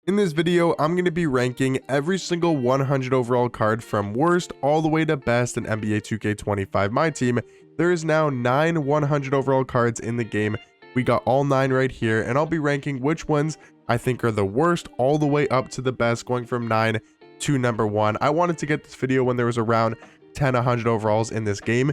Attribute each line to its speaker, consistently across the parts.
Speaker 1: In this video, I'm going to be ranking every single 100 overall card from worst all the way to best in NBA 2K25 My Team. There is now 9 100 overall cards in the game. We got all 9 right here, and I'll be ranking which ones I think are the worst all the way up to the best, going from 9 to number 1. I wanted to get this video when there was around 10 100 overalls in this game.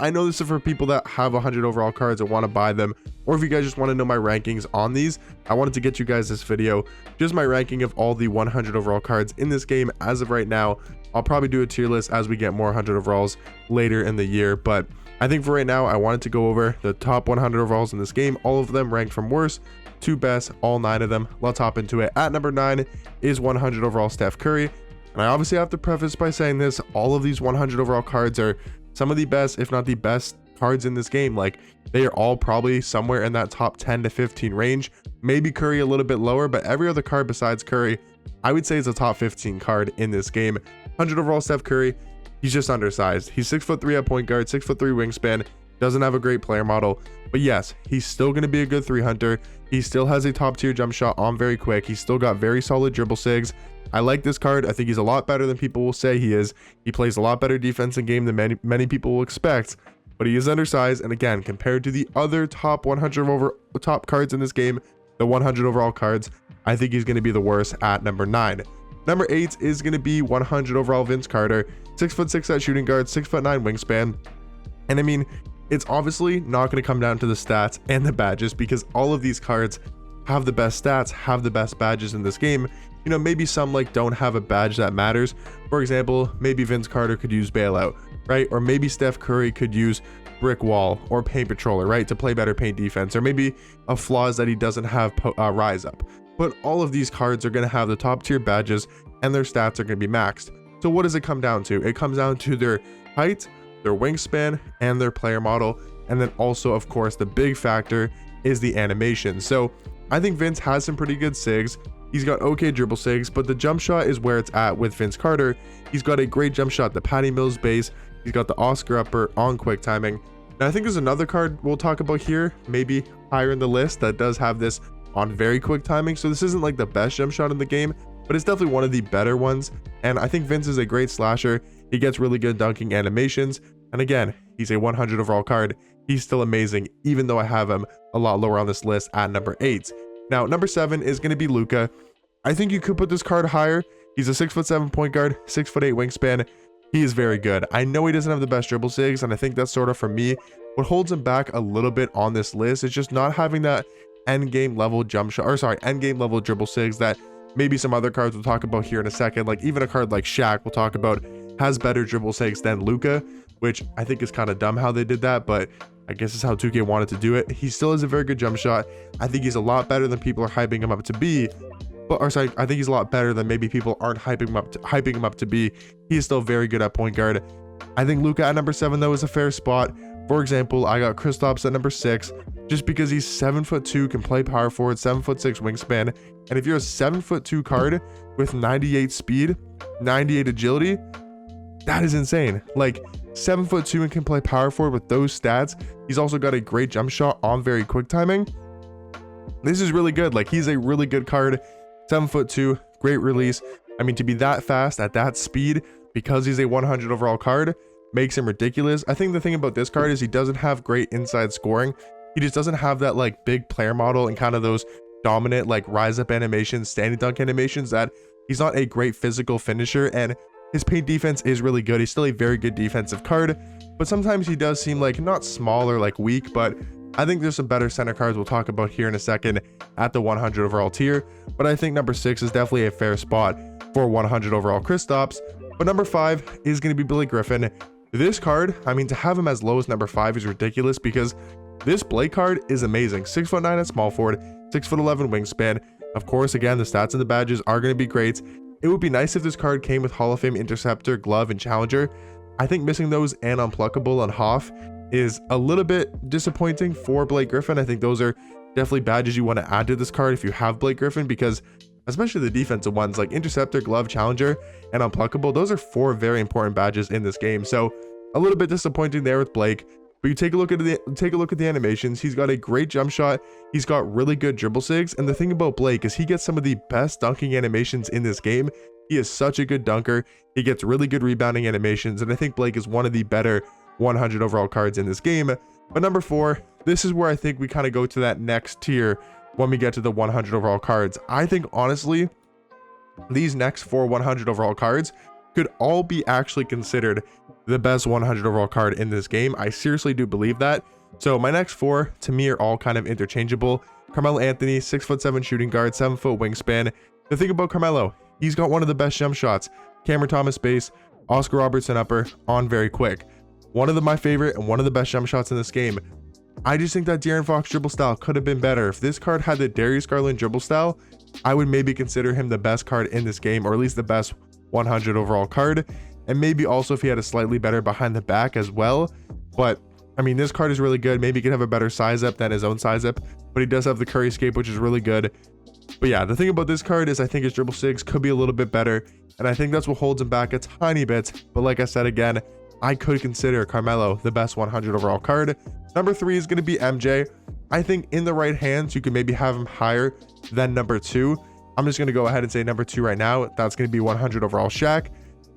Speaker 1: I know this is for people that have 100 overall cards and want to buy them, or if you guys just want to know my rankings on these, I wanted to get you guys this video, just my ranking of all the 100 overall cards in this game as of right now. I'll probably do a tier list as we get more 100 overalls later in the year, but I think for right now, I wanted to go over the top 100 overalls in this game, all of them ranked from worst to best, all 9 of them. Let's hop into it. At number 9 is 100 overall Steph Curry, and I obviously have to preface by saying this, all of these 100 overall cards are some of the best, if not the best cards in this game. Like, they are all probably somewhere in that top 10 to 15 range, maybe Curry a little bit lower, but every other card besides Curry, I would say is a top 15 card in this game. 100 overall Steph Curry, he's just undersized. He's 6'3" at point guard, 6'3" wingspan, doesn't have a great player model, but yes, he's still going to be a good 3-hunter. He still has a top tier jump shot on very quick. He's still got very solid dribble sigs. I like this card. I think he's a lot better than people will say he is. He plays a lot better defense in game than many people will expect, but he is undersized. And again, compared to the other top 100 top cards in this game, the 100 overall cards, I think he's going to be the worst at number 9. Number 8 is going to be 100 overall Vince Carter, 6'6" at shooting guard, 6'9" wingspan. And I mean, it's obviously not going to come down to the stats and the badges, because all of these cards have the best stats, have the best badges in this game. You know, maybe some like don't have a badge that matters. For example, maybe Vince Carter could use bailout, right? Or maybe Steph Curry could use brick wall or paint patroller, right, to play better paint defense. Or maybe a flaw is that he doesn't have rise up. But all of these cards are going to have the top tier badges, and their stats are going to be maxed. So what does it come down to? It comes down to their height, their wingspan, and their player model. And then also, of course, the big factor is the animation. So I think Vince has some pretty good sigs. He's got okay dribble sigs, but the jump shot is where it's at with Vince Carter. He's got a great jump shot, the Patty Mills base. He's got the Oscar upper on quick timing. Now I think there's another card we'll talk about here, maybe higher in the list, that does have this on very quick timing. So this isn't like the best jump shot in the game, but it's definitely one of the better ones. And I think Vince is a great slasher. He gets really good dunking animations. And again, he's a 100 overall card. He's still amazing, even though I have him a lot lower on this list at number 8. Now, number 7 is going to be Luca. I think you could put this card higher. He's a 6'7" point guard, 6'8" wingspan. He is very good. I know he doesn't have the best dribble sigs, and I think that's sort of, for me, what holds him back a little bit on this list is just not having that end game level jump shot, or sorry, end game level dribble sigs that maybe some other cards we'll talk about here in a second. Like even a card like Shaq we'll talk about has better dribble sigs than Luca, which I think is kind of dumb how they did that, but I guess it's how 2K wanted to do it. He still has a very good jump shot. I think he's a lot better than people are hyping him up to be. I think he's a lot better than maybe people aren't hyping him up to be. He is still very good at point guard. I think Luca at number 7 though is a fair spot. For example, I got Kristaps at number 6, just because he's 7'2", can play power forward, 7'6" wingspan. And if you're a 7'2" card with 98 speed, 98 agility, that is insane. Like 7'2" and can play power forward with those stats. He's also got a great jump shot on very quick timing. This is really good. Like, he's a really good card. 7'2", great release. I mean, to be that fast at that speed, because he's a 100 overall card, makes him ridiculous. I think the thing about this card is he doesn't have great inside scoring. He just doesn't have that like big player model and kind of those dominant like rise up animations, standing dunk animations, that he's not a great physical finisher, and his paint defense is really good. He's still a very good defensive card, but sometimes he does seem like not small or like weak, but I think there's some better center cards we'll talk about here in a second at the 100 overall tier. But I think number 6 is definitely a fair spot for 100 overall Kristaps. But number 5 is going to be Billy Griffin. This card, I mean, to have him as low as number 5 is ridiculous, because this Blake card is amazing. 6'9" at small forward, 6'11" wingspan. Of course, again, the stats and the badges are going to be great. It would be nice if this card came with Hall of Fame interceptor, glove, and challenger. I think missing those and unpluckable on Hoff is a little bit disappointing for Blake Griffin. I think those are definitely badges you want to add to this card if you have Blake Griffin, because especially the defensive ones like interceptor, glove, challenger, and unpluckable, those are 4 very important badges in this game. So a little bit disappointing there with Blake. But you take a look at the animations. He's got a great jump shot. He's got really good dribble sigs. And the thing about Blake is he gets some of the best dunking animations in this game. He is such a good dunker. He gets really good rebounding animations. And I think Blake is one of the better 100 overall cards in this game. But number 4, this is where I think we kind of go to that next tier when we get to the 100 overall cards. I think honestly, these next 4 100 overall cards could all be actually considered the best 100 overall card in this game. I seriously do believe that. So my next 4 to me are all kind of interchangeable. Carmelo Anthony, 6'7" shooting guard, 7-foot wingspan. The thing about Carmelo, he's got one of the best jump shots. Cameron Thomas base, Oscar Robertson upper, on very quick. One of my favorite and one of the best jump shots in this game. I just think that De'Aaron Fox dribble style could have been better. If this card had the Darius Garland dribble style, I would maybe consider him the best card in this game, or at least the best 100 overall card. And maybe also if he had a slightly better behind the back as well. But I mean, this card is really good. Maybe he could have a better size up than his own size up, but he does have the Curry escape, which is really good. But yeah, the thing about this card is I think his dribble sigs could be a little bit better, and I think that's what holds him back a tiny bit. But like I said again, I could consider Carmelo the best 100 overall card. Number 3 is going to be MJ. I think in the right hands, you could maybe have him higher than number 2. I'm just going to go ahead and say number 2 right now. That's going to be 100 overall Shaq.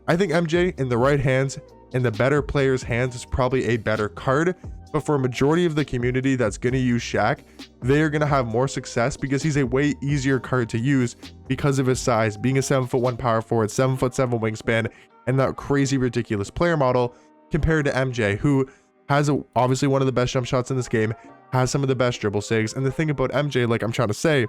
Speaker 1: I think MJ in the right hands, in the better player's hands, is probably a better card. But for a majority of the community that's going to use Shaq, they are going to have more success because he's a way easier card to use because of his size, being a 7'1" power forward, 7'7" wingspan, and that crazy ridiculous player model compared to MJ, who has obviously one of the best jump shots in this game, has some of the best dribble sigs. And the thing about MJ, like I'm trying to say,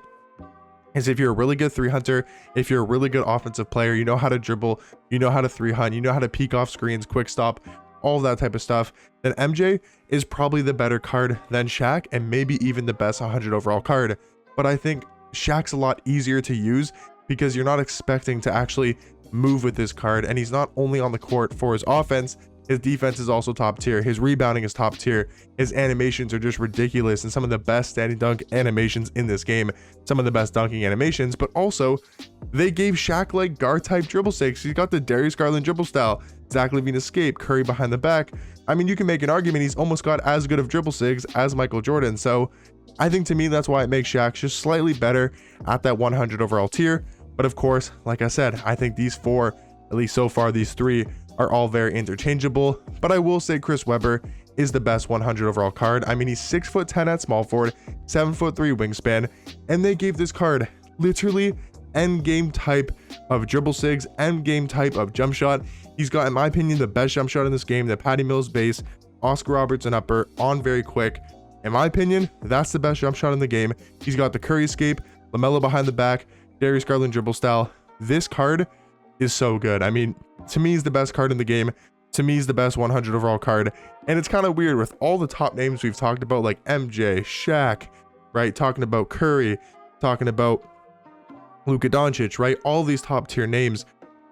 Speaker 1: is if you're a really good 3-hunter, if you're a really good offensive player, you know how to dribble, you know how to 3-hunt, you know how to peek off screens, quick stop, all of that type of stuff, then MJ is probably the better card than Shaq, and maybe even the best 100 overall card. But I think Shaq's a lot easier to use because you're not expecting to actually move with this card, and he's not only on the court for his offense, his defense is also top tier, his rebounding is top tier, his animations are just ridiculous, and some of the best standing dunk animations in this game, some of the best dunking animations. But also they gave Shaq like guard type dribble sigs. He's got the Darius Garland dribble style, Zach LaVine escape, Curry behind the back. I mean, you can make an argument he's almost got as good of dribble sigs as Michael Jordan. So I think to me that's why it makes Shaq just slightly better at that 100 overall tier. But of course, like I said, I think these 4, at least so far these 3, are all very interchangeable. But I will say Chris Webber is the best 100 overall card. I mean, he's 6'10" at small forward, 7'3" wingspan, and they gave this card literally end game type of dribble sigs, end game type of jump shot. He's got, in my opinion, the best jump shot in this game, the Patty Mills base, Oscar Robertson upper, on very quick. In my opinion, that's the best jump shot in the game. He's got the Curry escape, LaMelo behind the back, Darius Garland dribble style. This card is so good. I mean, to me, he's the best card in the game. To me, he's the best 100 overall card. And it's kind of weird with all the top names we've talked about, like MJ, Shaq, right? Talking about Curry, talking about Luca Doncic, right? All these top tier names.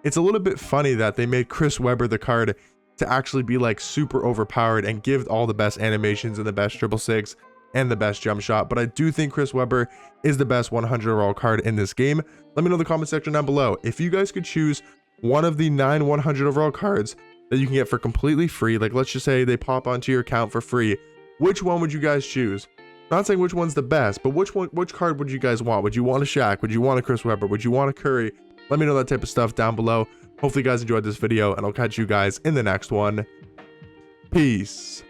Speaker 1: It's a little bit funny that they made Chris Webber the card to actually be like super overpowered and give all the best animations and the best dribble sigs and the best jump shot. But I do think Chris Webber is the best 100 overall card in this game. Let me know in the comment section down below. If you guys could choose one of the 9 100 overall cards that you can get for completely free, like let's just say they pop onto your account for free, which one would you guys choose? Not saying which one's the best, but which card would you guys want? Would you want a Shaq? Would you want a Chris Webber? Would you want a Curry? Let me know that type of stuff down below. Hopefully you guys enjoyed this video, and I'll catch you guys in the next one. Peace.